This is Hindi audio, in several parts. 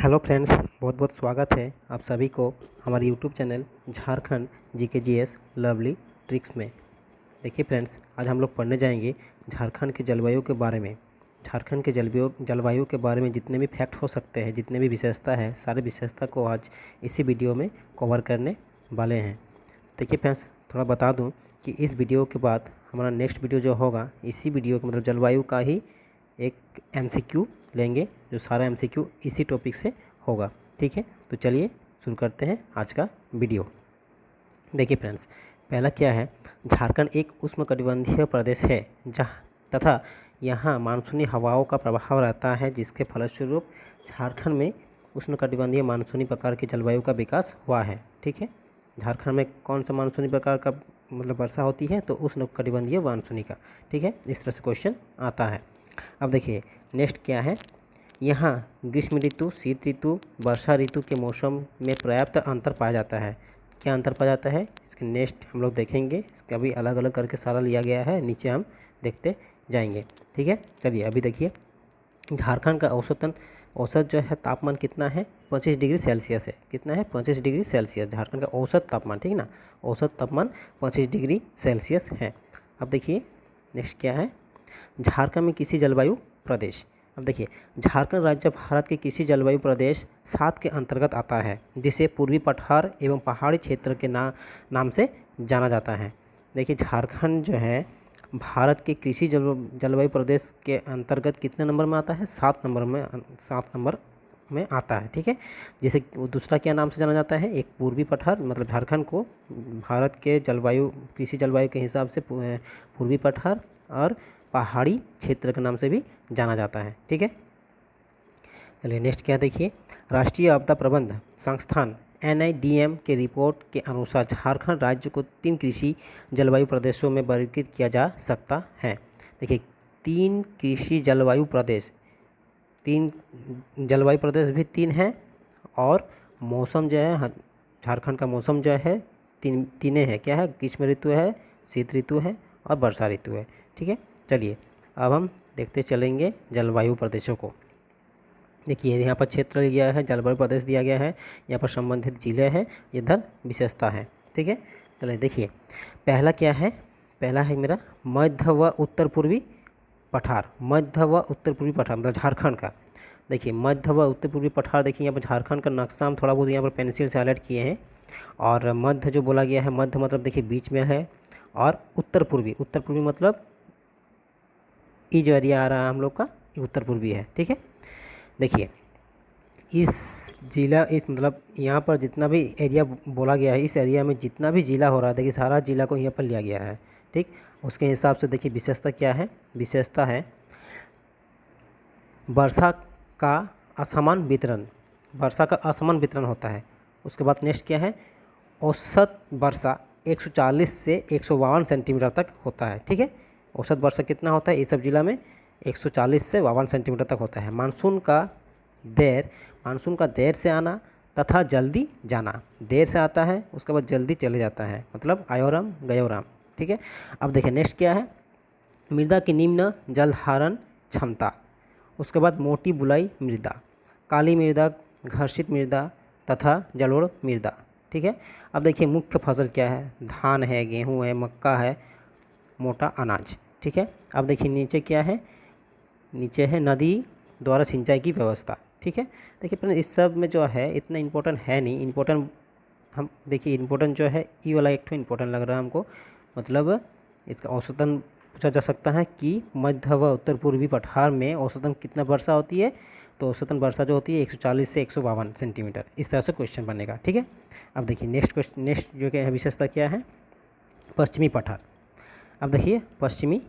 हेलो फ्रेंड्स, बहुत बहुत स्वागत है आप सभी को हमारे YouTube channel Jharkhand GK GS lovely tricks में। देखिए फ्रेंड्स, आज हम लोग पढ़ने जाएंगे झारखंड के जलवायु के बारे में। झारखंड के जलवायु के बारे में जितने भी फैक्ट हो सकते हैं, जितने भी विशेषता है, सारे विशेषता को आज इसी वीडियो में कवर करने वाले हैं। देखिए फ्रेंड्स, थोड़ा बता दूँ कि इस वीडियो के बाद हमारा नेक्स्ट वीडियो जो होगा, इसी वीडियो का मतलब जलवायु का ही एक MCQ लेंगे, जो सारा MCQ इसी टॉपिक से होगा। ठीक है, तो चलिए शुरू करते हैं आज का वीडियो। देखिए फ्रेंड्स, पहला क्या है, झारखंड एक उष्णकटिबंधीय प्रदेश है तथा यहाँ मानसूनी हवाओं का प्रभाव रहता है, जिसके फलस्वरूप झारखंड में उष्णकटिबंधीय मानसूनी प्रकार की जलवायु का विकास हुआ है। ठीक है, झारखंड में कौन सा मानसूनी प्रकार का मतलब वर्षा होती है, तो उष्णकटिबंधीय मानसूनी का। ठीक है, इस तरह से क्वेश्चन आता है। अब देखिए नेक्स्ट क्या है, यहाँ ग्रीष्म ऋतु, शीत ऋतु, वर्षा ऋतु के मौसम में पर्याप्त अंतर पाया जाता है। क्या अंतर पाया जाता है, इसके नेक्स्ट हम लोग देखेंगे। इसका भी अलग अलग करके सारा लिया गया है, नीचे हम देखते जाएंगे। ठीक है, चलिए अभी देखिए झारखंड का औसत जो है तापमान कितना है, 25 डिग्री सेल्सियस है। कितना है, 25 डिग्री सेल्सियस झारखंड का औसत तापमान। ठीक है ना, औसत तापमान 25 डिग्री सेल्सियस है। अब देखिए नेक्स्ट क्या है, झारखंड में कृषि जलवायु प्रदेश। अब देखिए झारखंड राज्य भारत के कृषि जलवायु प्रदेश 7 के अंतर्गत आता है, जिसे पूर्वी पठार एवं पहाड़ी क्षेत्र के नाम से जाना जाता है। देखिए झारखंड जो है भारत के कृषि जलवायु प्रदेश के अंतर्गत कितने नंबर में आता है, 7 नंबर में आता है। ठीक है, जिसे दूसरा क्या नाम से जाना जाता है, एक पूर्वी पठार, मतलब झारखंड को भारत के कृषि जलवायु के हिसाब से पूर्वी पठार और पहाड़ी क्षेत्र के नाम से भी जाना जाता है। ठीक है, चलिए नेक्स्ट क्या देखिए, राष्ट्रीय आपदा प्रबंध संस्थान NIDM के रिपोर्ट के अनुसार झारखंड राज्य को 3 कृषि जलवायु प्रदेशों में वर्गीकृत किया जा सकता है। देखिए 3 कृषि जलवायु प्रदेश, 3 जलवायु प्रदेश भी 3 हैं, और मौसम जो है झारखंड का मौसम जो है तीन है। क्या है, ग्रीष्म ऋतु है, शीत ऋतु है और वर्षा ऋतु है। ठीक है, चलिए अब हम देखते चलेंगे जलवायु प्रदेशों को। देखिए यहाँ पर क्षेत्र दिया गया है, जलवायु प्रदेश दिया गया है, यहाँ पर संबंधित जिले हैं, इधर विशेषता है। ठीक है, चलिए देखिए पहला क्या है, पहला है मेरा मध्य व उत्तर पूर्वी पठार। मध्य व उत्तर पूर्वी पठार मतलब झारखंड का। देखिए मध्य व उत्तर पूर्वी पठार, देखिए यहाँ पर झारखंड का नक्शा हम थोड़ा बहुत यहाँ पर पेंसिल से हाईलाइट किए हैं। और मध्य जो बोला गया है, मध्य मतलब देखिए बीच में है, और उत्तर पूर्वी मतलब ये जो एरिया आ रहा है हम लोग का, ये उत्तर पूर्वी है। ठीक है, देखिए इस मतलब यहाँ पर जितना भी एरिया बोला गया है, इस एरिया में जितना भी जिला हो रहा है, देखिए सारा जिला को यहाँ पर लिया गया है। ठीक, उसके हिसाब से देखिए विशेषता क्या है, विशेषता है वर्षा का असमान वितरण। वर्षा का असमान वितरण होता है। उसके बाद नेक्स्ट क्या है, औसत वर्षा 140 से 152 सेंटीमीटर तक होता है। ठीक है, औसत वर्षा कितना होता है, इस सब जिला में 140 से 52 सेंटीमीटर तक होता है। मानसून का देर से आना तथा जल्दी जाना। देर से आता है, उसके बाद जल्दी चले जाता है, मतलब आयोराम गयोराम। ठीक है, अब देखिए नेक्स्ट क्या है, मृदा की निम्न जल धारण क्षमता। उसके बाद मोटी बुलाई मृदा, काली मृदा, घर्षित मृदा तथा जलोढ़ मृदा। ठीक है, अब देखिए मुख्य फसल क्या है, धान है, गेहूँ है, मक्का है, मोटा अनाज। ठीक है, अब देखिए नीचे क्या है, नीचे है नदी द्वारा सिंचाई की व्यवस्था। ठीक है, देखिए पर इस सब में जो है इतना इम्पोर्टेंट है नहीं। इम्पोर्टेंट हम देखिए, इम्पोर्टेंट जो है ई वाला एक तो इम्पोर्टेंट लग रहा है हमको, मतलब इसका औसतन पूछा जा सकता है कि मध्य व उत्तर पूर्वी पठार में औसतन कितना वर्षा होती है, तो औसतन वर्षा जो होती है 140 से 152 सेंटीमीटर। इस तरह से क्वेश्चन बनेगा। ठीक है, अब देखिए नेक्स्ट जो क्या है विशेषता क्या है, पश्चिमी पठार। अब देखिए पश्चिमी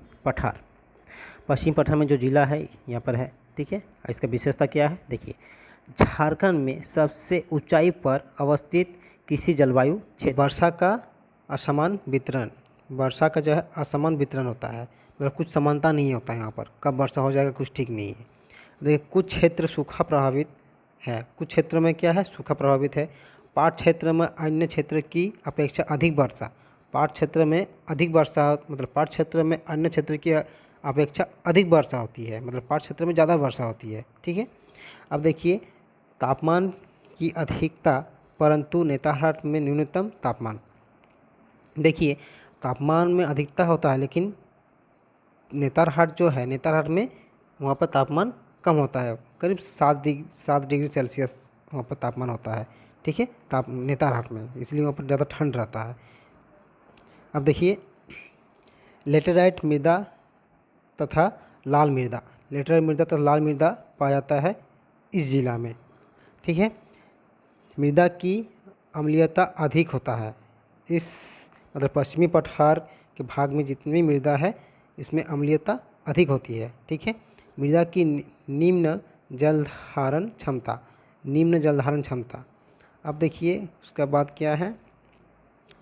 पठार में जो जिला है यहाँ पर है। ठीक है, इसका विशेषता क्या है, देखिए झारखंड में सबसे ऊंचाई पर अवस्थित कृषि जलवायु क्षेत्र। वर्षा का असमान वितरण, वर्षा का जो है असमान वितरण होता है, मतलब कुछ समानता नहीं होता है यहाँ पर, कब वर्षा हो जाएगा कुछ ठीक नहीं है। देखिए कुछ क्षेत्र सूखा प्रभावित है, कुछ क्षेत्र में क्या है, सूखा प्रभावित है। पाट क्षेत्र में अन्य क्षेत्र की अपेक्षा अधिक वर्षा, पाट क्षेत्र में अधिक वर्षा, मतलब पाट क्षेत्र में अन्य क्षेत्र की अपेक्षा अधिक वर्षा होती है, मतलब पाट क्षेत्र में ज़्यादा वर्षा होती है। ठीक है, अब देखिए तापमान की अधिकता परंतु नेतरहाट में न्यूनतम तापमान। देखिए तापमान में अधिकता होता है लेकिन नेतरहाट जो है, नेतरहाट में वहाँ पर तापमान कम होता है, करीब 7 डिग्री सेल्सियस वहाँ पर तापमान होता है। ठीक है, नेतरहाट में, इसलिए वहाँ पर ज़्यादा ठंड रहता है। अब देखिए लेटेराइट मृदा तथा लाल मृदा, लेटेराइट मृदा तथा लाल मृदा पाया जाता है इस जिला में। ठीक है, मृदा की अम्लीयता अधिक होता है इस मतलब पश्चिमी पठार के भाग में जितनी मृदा है इसमें अम्लीयता अधिक होती है। ठीक है, मृदा की निम्न जल धारण क्षमता, निम्न जल धारण क्षमता। अब देखिए उसके बाद क्या है,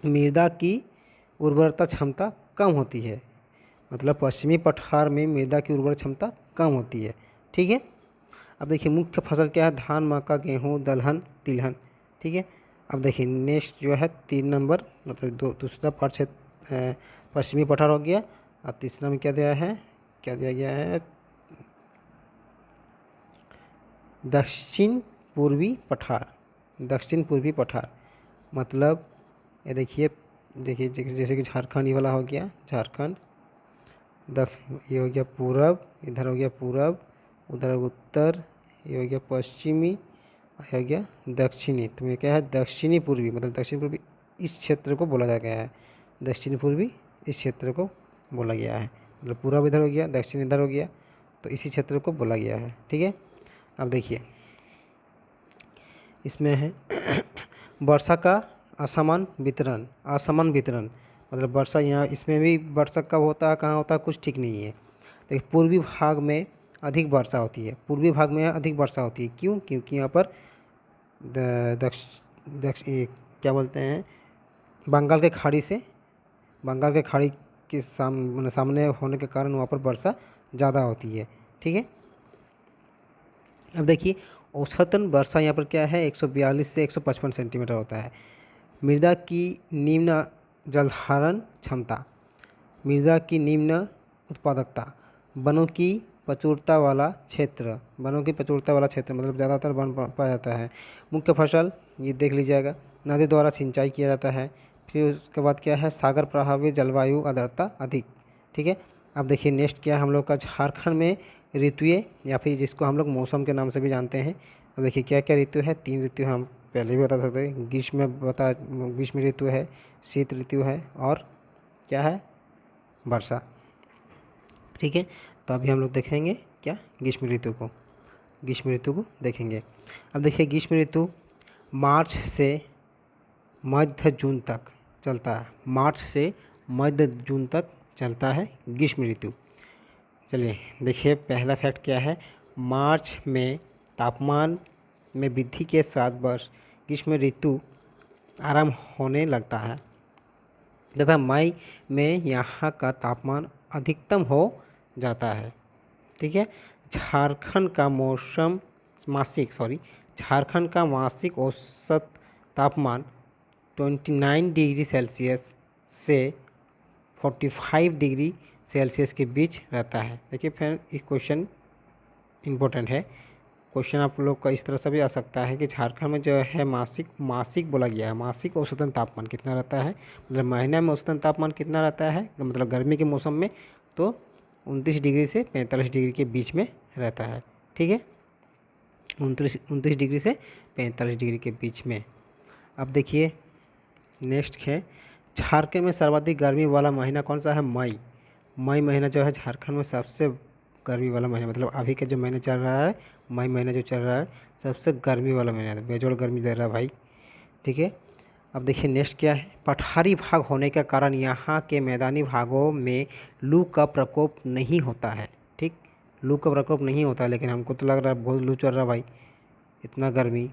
मृदा की उर्वरता क्षमता कम होती है, मतलब पश्चिमी पठार में मृदा की उर्वरता क्षमता कम होती है। ठीक है, अब देखिए मुख्य फसल क्या है, धान, मक्का, गेहूँ, दलहन, तिलहन। ठीक है, अब देखिए नेक्स्ट जो है 3 नंबर मतलब दूसरा पार्ट है पश्चिमी पठार हो गया, और तीसरा में क्या दिया गया है दक्षिण पूर्वी पठार, दक्षिण पूर्वी पठार। मतलब ये देखिए जैसे कि झारखंड ये वाला हो गया, झारखंड, ये हो गया पूरब, इधर हो गया पूरब, उधर उत्तर, ये हो गया पश्चिमी, ये हो गया दक्षिणी। तो ये क्या है, दक्षिणी पूर्वी, मतलब दक्षिण पूर्वी इस क्षेत्र को बोला गया है, दक्षिण पूर्वी इस क्षेत्र को बोला गया है, मतलब पूरब इधर हो गया, दक्षिण इधर हो गया, तो इसी क्षेत्र को बोला गया है। ठीक है, अब देखिए इसमें है वर्षा का असमान वितरण, असमान वितरण मतलब वर्षा यहाँ इसमें भी वर्षा कब होता है, कहाँ होता है, कुछ ठीक नहीं है। देखिए पूर्वी भाग में अधिक वर्षा होती है, पूर्वी भाग में अधिक वर्षा होती है, क्यों? क्योंकि यहाँ पर क्या बोलते हैं, बंगाल के खाड़ी से, बंगाल के खाड़ी के सामने होने के कारण वहाँ पर वर्षा ज़्यादा होती है। ठीक है, अब देखिए औसतन वर्षा यहाँ पर क्या है 142 से 155 सेंटीमीटर होता है। मृदा की निम्न जलधारण क्षमता, मृदा की निम्न उत्पादकता, वनों की प्रचुरता वाला क्षेत्र, वनों की प्रचुरता वाला क्षेत्र मतलब ज़्यादातर वन पाया जाता है। मुख्य फसल ये देख लीजिएगा, नदी द्वारा सिंचाई किया जाता है। फिर उसके बाद क्या है, सागर प्रभावित जलवायु आर्द्रता अधिक। ठीक है, अब देखिए नेक्स्ट क्या है हम लोग का, झारखंड में ऋतुएं या फिर जिसको हम लोग मौसम के नाम से भी जानते हैं। अब देखिए क्या क्या ऋतु है, 3 ऋतु हम पहले भी बता सकते हैं, ग्रीष्म ऋतु है, शीत ऋतु है और क्या है, वर्षा। ठीक है, तो अभी हम लोग देखेंगे क्या, ग्रीष्म ऋतु को देखेंगे। अब देखिए ग्रीष्म ऋतु मार्च से मध्य जून तक चलता है, मार्च से मध्य जून तक चलता है ग्रीष्म ऋतु। चलिए देखिए पहला फैक्ट क्या है, मार्च में तापमान में वृद्धि के साथ वर्ष ग्रीष्म ऋतु आरंभ होने लगता है तथा मई में यहाँ का तापमान अधिकतम हो जाता है। ठीक है, झारखंड का मासिक औसत तापमान 29 डिग्री सेल्सियस से 45 डिग्री सेल्सियस के बीच रहता है। देखिए फिर एक क्वेश्चन इम्पोर्टेंट है, क्वेश्चन आप लोग का इस तरह से भी आ सकता है कि झारखंड में जो है मासिक बोला गया है, मासिक औसतन तापमान कितना रहता है, मतलब महीने में औसतन तापमान कितना रहता है, मतलब गर्मी के मौसम में तो 29 डिग्री से 45 डिग्री के बीच में रहता है। ठीक है, 29 डिग्री से 45 डिग्री के बीच में। अब देखिए नेक्स्ट है, झारखंड में सर्वाधिक गर्मी वाला महीना कौन सा है, मई महीना जो है झारखंड में सबसे गर्मी वाला महीना, मतलब अभी के जो महीने चल रहा है, मई महीना जो चल रहा है सबसे गर्मी वाला महीना है, बेजोड़ गर्मी दे रहा है भाई। ठीक है, अब देखिए नेक्स्ट क्या है, पठारी भाग होने के कारण यहाँ के मैदानी भागों में लू का प्रकोप नहीं होता है। ठीक, लू का प्रकोप नहीं होता, लेकिन हमको तो लग रहा है बहुत लू चल रहा है भाई, इतना गर्मी।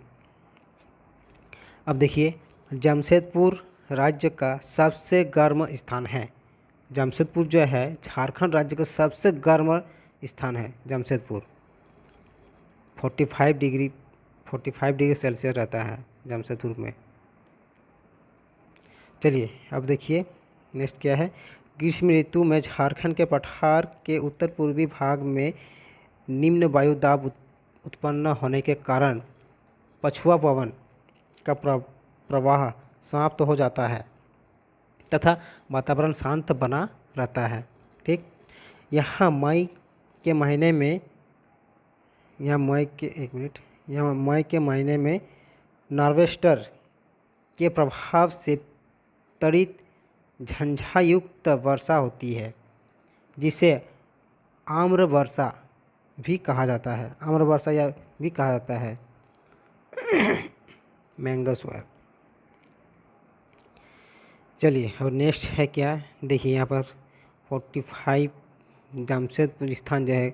अब देखिए जमशेदपुर राज्य का सबसे गर्म स्थान है, जमशेदपुर जो है झारखंड राज्य का सबसे गर्म स्थान है जमशेदपुर, 45 डिग्री सेल्सियस रहता है जमशेदपुर में। चलिए अब देखिए नेक्स्ट क्या है, ग्रीष्म ऋतु में झारखंड के पठार के उत्तर पूर्वी भाग में निम्न वायु दाब उत्पन्न होने के कारण पछुआ पवन का प्रवाह समाप्त हो जाता है तथा वातावरण शांत बना रहता है। ठीक, यहाँ मई के महीने में यहाँ मई के महीने में नॉर्वेस्टर के प्रभाव से त्वरित झंझायुक्त वर्षा होती है, जिसे आम्र वर्षा भी कहा जाता है। आम्र वर्षा या भी कहा जाता है मैंगो स्वर। चलिए और नेक्स्ट है क्या, देखिए यहाँ पर 45 जमशेदपुर स्थान जो है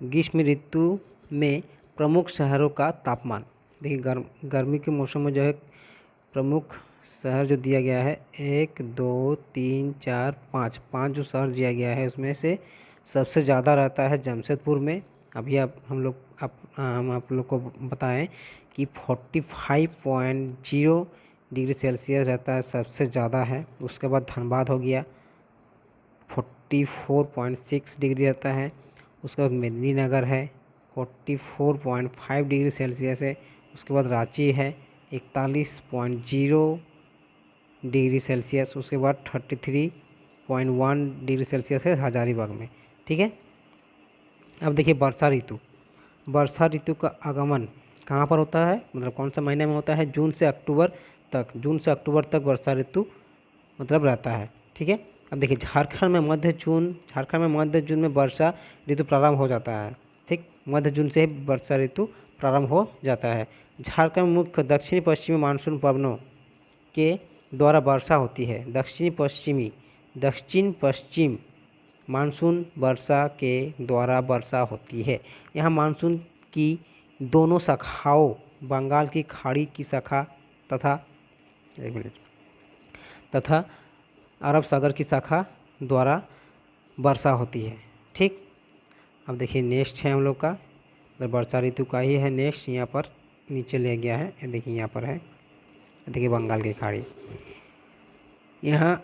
ग्रीष्म ऋतु में प्रमुख शहरों का तापमान। देखिए गर्मी के मौसम में जो है प्रमुख शहर जो दिया गया है 1 2 3 4 5 जो शहर दिया गया है उसमें से सबसे ज़्यादा रहता है जमशेदपुर में। अभी हम आप लोग को बताएं कि 45.0 डिग्री सेल्सियस रहता है, सबसे ज़्यादा है। उसके बाद धनबाद हो गया 44.6 डिग्री रहता है। उसके बाद मेदिनीनगर है 44.5 डिग्री सेल्सियस है। उसके बाद रांची है 41.0 डिग्री सेल्सियस। उसके बाद 33.1 डिग्री सेल्सियस है हजारीबाग में। ठीक है, अब देखिए वर्षा ऋतु का आगमन कहाँ पर होता है, मतलब कौन सा महीने में होता है, जून से अक्टूबर तक वर्षा ऋतु मतलब रहता है। ठीक है, अब देखिए झारखंड में मध्य जून में वर्षा ऋतु प्रारंभ हो जाता है। ठीक, मध्य जून से ही वर्षा ऋतु प्रारंभ हो जाता है। झारखंड में मुख्य दक्षिणी पश्चिमी मानसून पवनों के द्वारा वर्षा होती है। दक्षिण पश्चिम मानसून वर्षा के द्वारा वर्षा होती है। यहाँ मानसून की दोनों शाखाओं बंगाल की खाड़ी की शाखा तथा अरब सागर की शाखा द्वारा वर्षा होती है। ठीक, अब देखिए नेक्स्ट है हम लोग का वर्षा ऋतु का ही है। नेक्स्ट यहाँ पर नीचे ले गया है, देखिए यहाँ पर है, देखिए बंगाल की खाड़ी। यहाँ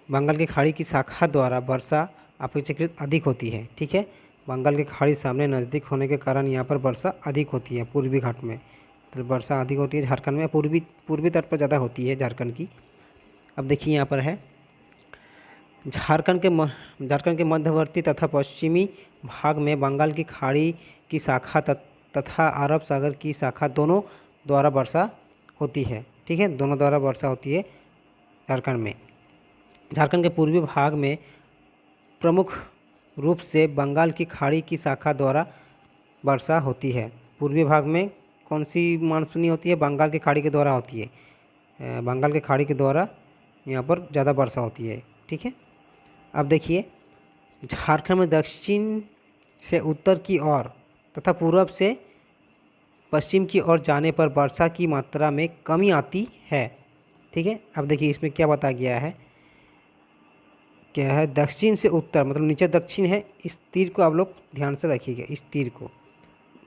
बंगाल की खाड़ी की शाखा द्वारा वर्षा अपेक्षाकृत अधिक होती है। ठीक है, बंगाल की खाड़ी सामने नज़दीक होने के कारण यहाँ पर वर्षा अधिक होती है। पूर्वी घाट में तो वर्षा अधिक होती है, झारखंड में पूर्वी तट पर ज़्यादा होती है झारखंड की। अब देखिए यहाँ पर है झारखंड के मध्यवर्ती तथा पश्चिमी भाग में बंगाल की खाड़ी की शाखा तथा अरब सागर की शाखा दोनों द्वारा वर्षा होती है। ठीक है, दोनों द्वारा वर्षा होती है झारखंड में। झारखंड के पूर्वी भाग में प्रमुख रूप से बंगाल की खाड़ी की शाखा द्वारा वर्षा होती है। पूर्वी भाग में कौन सी मानसूनी होती है, बंगाल की खाड़ी के द्वारा होती है। बंगाल की खाड़ी के द्वारा यहाँ पर ज़्यादा वर्षा होती है। ठीक है, अब देखिए झारखंड में दक्षिण से उत्तर की ओर तथा पूर्व से पश्चिम की ओर जाने पर वर्षा की मात्रा में कमी आती है। ठीक है, अब देखिए इसमें क्या बताया गया है, क्या है, दक्षिण से उत्तर मतलब नीचे दक्षिण है, इस तीर को आप लोग ध्यान से रखिएगा, इस तीर को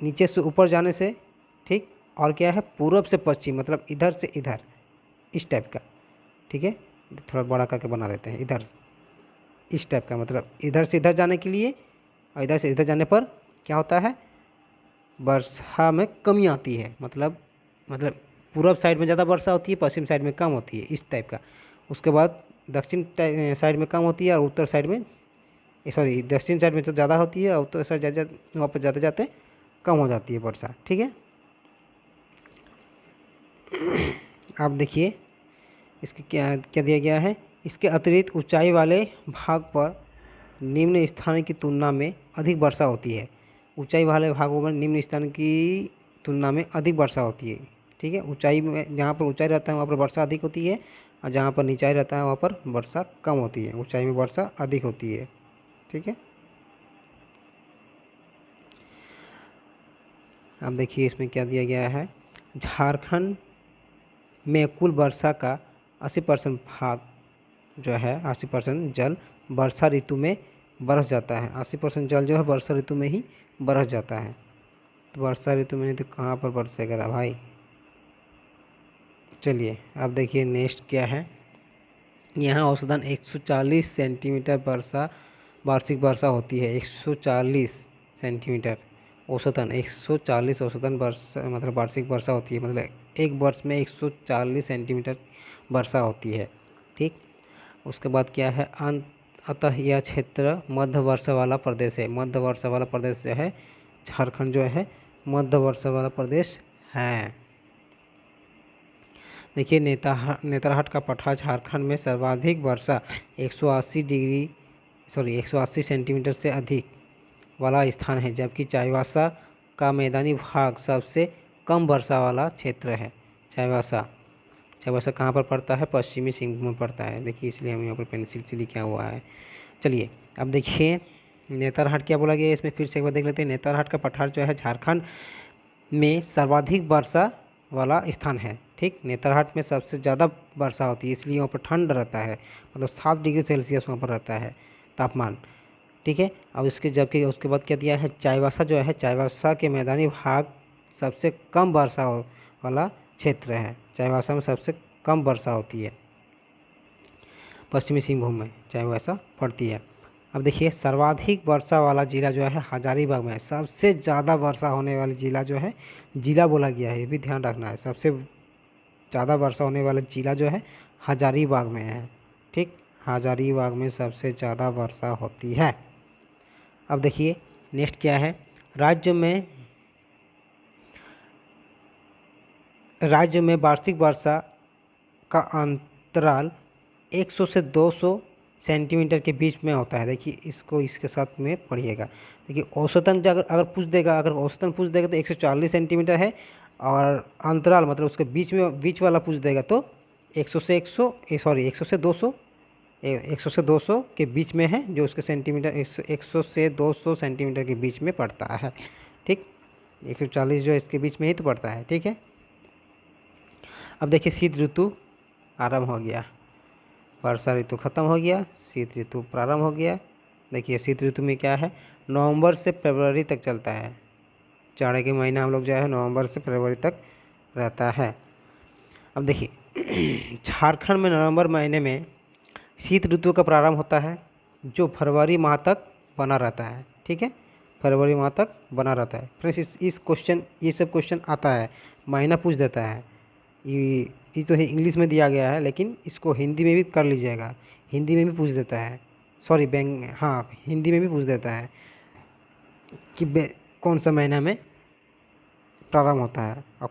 नीचे से ऊपर जाने से। ठीक, और क्या है पूर्व से पश्चिम मतलब इधर से इधर, इस टाइप का। ठीक है, थोड़ा बड़ा करके बना देते हैं, इधर इस टाइप का, मतलब इधर से इधर जाने के लिए और इधर से इधर जाने पर क्या होता है, वर्षा में कमी आती है। मतलब पूर्व साइड में ज़्यादा वर्षा होती है, पश्चिम साइड में कम होती है, इस टाइप का। उसके बाद दक्षिण साइड में कम होती है और उत्तर साइड में दक्षिण साइड में तो ज़्यादा होती है और उत्तर साइड वहाँ पर जाते जाते कम हो जाती है वर्षा। ठीक है, अब देखिए इसके क्या दिया गया है, इसके अतिरिक्त ऊंचाई वाले भाग पर निम्न स्थान की तुलना में अधिक वर्षा होती है। ऊंचाई वाले भागों में निम्न स्थान की तुलना में अधिक वर्षा होती है। ठीक है, ऊंचाई में जहाँ पर ऊंचाई रहता है वहाँ पर वर्षा अधिक होती है और जहाँ पर नीचाई रहता है वहाँ पर वर्षा कम होती है। ऊंचाई में वर्षा अधिक होती है। ठीक है, अब देखिए इसमें क्या दिया गया है, झारखंड में कुल वर्षा का 80% भाग जो है 80% जल वर्षा ऋतु में बरस जाता है। 80% जल जो है वर्षा ऋतु में ही बरस जाता है। तो वर्षा ऋतु में नहीं तो कहाँ पर बरसेगा भाई। चलिए अब देखिए नेक्स्ट क्या है, यहाँ औसतन 140 सेंटीमीटर वर्षा वार्षिक वर्षा होती है 140 सेंटीमीटर औसतन। 140 औसतन वर्षा मतलब वार्षिक वर्षा होती है, मतलब एक वर्ष में 140 सेंटीमीटर वर्षा होती है। ठीक, उसके बाद क्या है, अतः यह क्षेत्र मध्य वर्षा वाला प्रदेश है। मध्य वर्षा वाला प्रदेश जो है झारखंड जो है मध्य वर्षा वाला प्रदेश है। देखिए नेतरहाट का पठार झारखंड में सर्वाधिक वर्षा 180 सेंटीमीटर से अधिक वाला स्थान है, जबकि चाईबासा का मैदानी भाग सबसे कम वर्षा वाला क्षेत्र है। चाईबासा कहाँ पर पड़ता है, पश्चिमी सिंहभूम में पड़ता है। देखिए इसलिए हम यहाँ पर पेंसिल से लिखा हुआ है। चलिए अब देखिए नेतरहाट क्या बोला गया है, इसमें फिर से एक बार देख लेते हैं। नेतरहाट का पठार जो है झारखंड में सर्वाधिक वर्षा वाला स्थान है। ठीक, नेतरहाट में सबसे ज़्यादा वर्षा होती है, इसलिए वहाँ पर ठंड रहता है, मतलब 7 डिग्री सेल्सियस वहाँ पर रहता है तापमान। ठीक है, अब जबकि उसके बाद क्या दिया है, चाईबासा जो है चाईबासा के मैदानी भाग सबसे कम वर्षा वाला क्षेत्र है। चाईबासा में सबसे कम वर्षा होती है, पश्चिमी सिंहभूम में चाईबासा पड़ती है। अब देखिए सर्वाधिक वर्षा वाला जिला जो है हजारीबाग में है। सबसे ज़्यादा वर्षा होने वाली जिला जो है, जिला बोला गया है, ये भी ध्यान रखना है। सबसे ज़्यादा वर्षा होने वाला जिला जो है हजारीबाग में है। ठीक, हजारीबाग में सबसे ज़्यादा वर्षा होती है। अब देखिए नेक्स्ट क्या है, राज्य में वार्षिक वर्षा का अंतराल 100 से 200 सेंटीमीटर के बीच में होता है। देखिए इसको इसके साथ में पढ़िएगा। देखिए औसतन जो अगर पूछ देगा, अगर औसतन पूछ देगा तो 140 सेंटीमीटर है, और अंतराल मतलब उसके बीच वाला पूछ देगा तो 100 से 200 के बीच में है, जो उसके सेंटीमीटर 100 से 200 सेंटीमीटर के बीच में पड़ता है। ठीक, 140 जो इसके बीच में ही तो पड़ता है। ठीक है, अब देखिए शीत ऋतु आरंभ हो गया, वर्षा ऋतु खत्म हो गया, शीत ऋतु प्रारंभ हो गया। देखिए शीत ऋतु में क्या है, नवंबर से फरवरी तक चलता है। जाड़े के महीना हम लोग जो है नवंबर से फरवरी तक रहता है। अब देखिए झारखंड में नवंबर महीने में शीत ऋतु का प्रारंभ होता है, जो फरवरी माह तक बना रहता है। ठीक है, फरवरी माह तक बना रहता है। फ्रेंड्स ये सब क्वेश्चन आता है, महीना पूछ देता है। ये तो है इंग्लिश में दिया गया है, लेकिन इसको हिंदी में भी कर लीजिएगा। हिंदी में भी पूछ देता है, हिंदी में भी पूछ देता है कि कौन सा महीना में प्रारंभ होता है और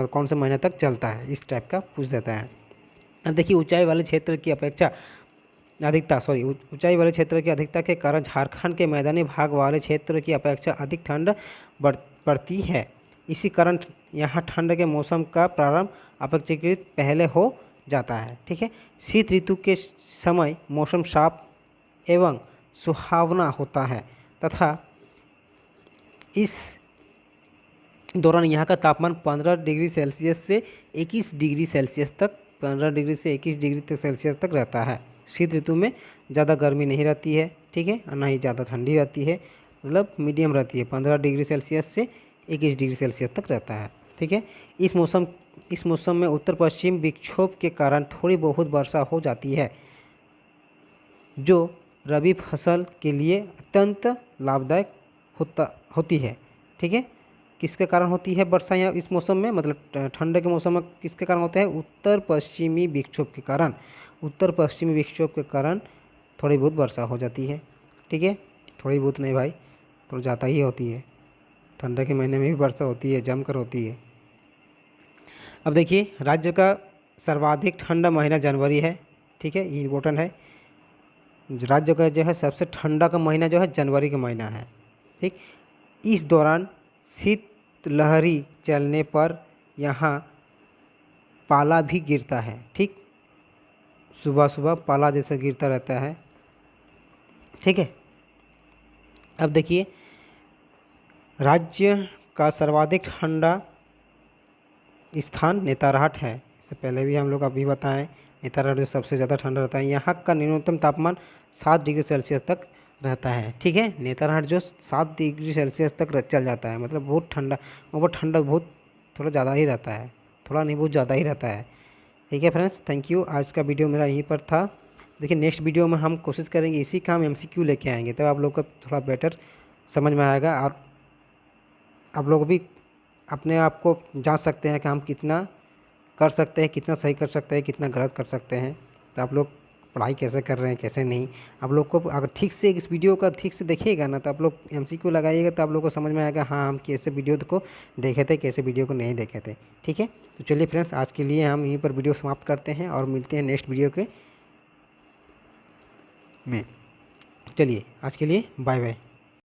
कौन से महीने तक चलता है, इस टाइप का पूछ देता है। अब देखिए ऊंचाई वाले क्षेत्र की अधिकता के कारण झारखंड के मैदानी भाग वाले क्षेत्र की अपेक्षा अधिक ठंड पड़ती है। इसी कारण यहाँ ठंड के मौसम का प्रारंभ अपेक्षाकृत पहले हो जाता है। ठीक है, शीत ऋतु के समय मौसम साफ एवं सुहावना होता है तथा इस दौरान यहाँ का तापमान 15 डिग्री सेल्सियस से 21 डिग्री सेल्सियस तक 15 डिग्री से 21 डिग्री सेल्सियस तक रहता है। शीत ऋतु में ज़्यादा गर्मी नहीं रहती है। ठीक है, और ना ही ज़्यादा ठंडी रहती है, मतलब मीडियम रहती है। 15 डिग्री सेल्सियस से 21 डिग्री सेल्सियस तक रहता है। ठीक है, इस मौसम में उत्तर पश्चिम विक्षोभ के कारण थोड़ी बहुत वर्षा हो जाती है, जो रबी फसल के लिए अत्यंत लाभदायक होती है। ठीक है, किसके कारण होती है वर्षा यहाँ इस मौसम में, मतलब ठंड के मौसम में किसके कारण होता है, उत्तर पश्चिमी विक्षोभ के कारण। उत्तर पश्चिमी विक्षोभ के कारण थोड़ी बहुत वर्षा हो जाती है। ठीक है, थोड़ी बहुत नहीं भाई, तो ज़्यादा ही होती है। ठंड के महीने में भी वर्षा होती है, जमकर होती है। अब देखिए राज्य का सर्वाधिक ठंडा महीना जनवरी है। ठीक है, ये इम्पोर्टेंट है। राज्य का जो है सबसे ठंडा का महीना जो है जनवरी का महीना है। ठीक, इस दौरान शीत लहरी चलने पर यहाँ पाला भी गिरता है। ठीक, सुबह सुबह पाला जैसा गिरता रहता है। ठीक है, अब देखिए राज्य का सर्वाधिक ठंडा स्थान नेतरहाट है। इससे पहले भी हम लोग अभी बताएं, नेतरहाट जो सबसे ज़्यादा ठंडा रहता है। यहाँ का न्यूनतम तापमान 7 डिग्री सेल्सियस तक रहता है। ठीक है, नेतरहाट जो 7 डिग्री सेल्सियस तक चल जाता है, मतलब बहुत ठंडा, वहाँ पर ठंडा बहुत थोड़ा ज़्यादा ही रहता है, थोड़ा नहीं बहुत ज़्यादा ही रहता है। ठीक है फ्रेंड्स, थैंक यू। आज का वीडियो मेरा यहीं पर था। देखिए नेक्स्ट वीडियो में हम कोशिश करेंगे इसी का हम MCQ लेके आएंगे, तब आप लोग को थोड़ा बेटर समझ में आएगा और आप लोग भी अपने आप को जांच सकते हैं कि हम कितना कर सकते हैं, कितना सही कर सकते हैं, कितना गलत कर सकते हैं। तो आप लोग पढ़ाई कैसे कर रहे हैं कैसे नहीं, आप लोग को अगर ठीक से इस वीडियो का ठीक से देखिएगा ना तो आप लोग MCQ लगाइएगा तो आप लोग को समझ में आएगा हाँ हम कैसे वीडियो को देखे थे कैसे वीडियो को नहीं देखे थे। ठीक है, तो चलिए फ्रेंड्स आज के लिए हम यहीं पर वीडियो समाप्त करते हैं और मिलते हैं नेक्स्ट वीडियो के में। चलिए आज के लिए बाय बाय।